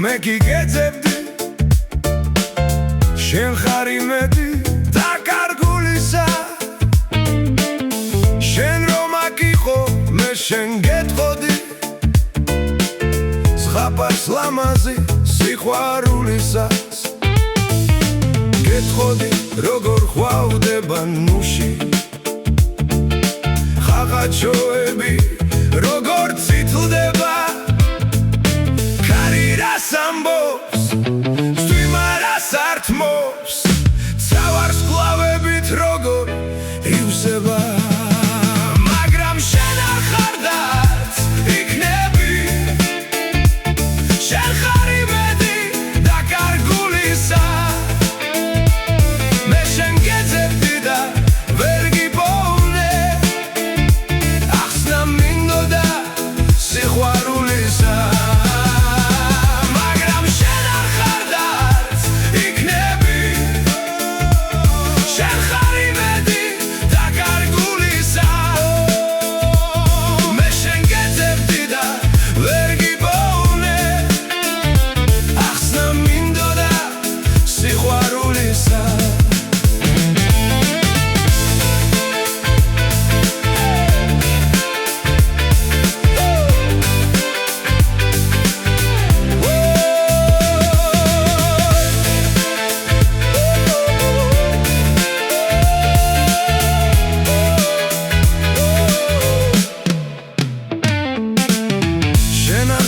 მე გიგეძებდი შენ ხარ იმედი დაკარგულისა შენ რომ აკიყო მე შენ გეტყოდი ზღაპარს ლამაზი სიყვარულისას გეტყოდი როგორ ხვავდება ნუში ხაღაჩოები როგორ ციტლდება კარირას ამბობს სტვიმარას ართმობს ცავარს კლავებით როგორ ივსება მაგრამ შენ არ ხარ დაც იქნები შენ ხარ იმედი დაკარგულისა მე შენ გეძებდი და ვერ გიპოვნე ახსნა მინდოდა სიყვარულისა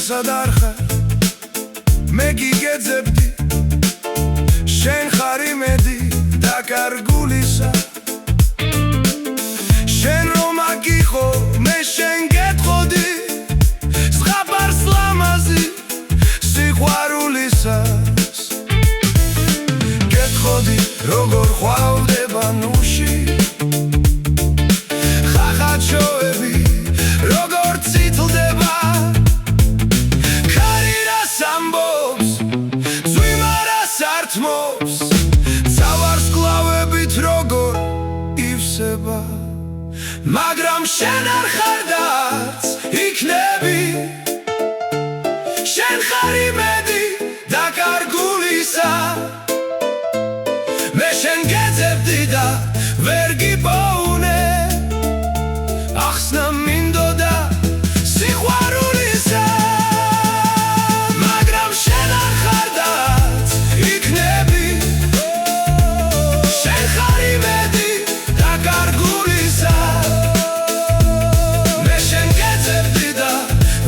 სადარხა მე გიგეძებდი შენ ხარ იმედი დაკარგულისა შენ რომ აკიყო მე შენ გეტყოდი ზღაპარს ლამაზი სიყვარულისას გეტყოდი როგორ ხვავდება ნუში ხაღაჩოები როგორ ციტლდება ცავარს კლავებით როგორ ივსება მაგრამ შენ არ ხარ დაც იქნები შენ ხარ იმედი დაკარგულისა მე შენ გეძებდი და ვერ გიპოვნე ახსნა მინდოდა სიყვარულისა მაგრამ შენ არ ხარ დაც იქნები შენ ხარ იმედი დაკარგულისა მე შენ გეძებდი და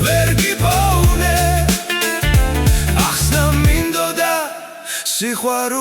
ვერ გიპოვნე ახსნა მინდოდა სიყვარულისა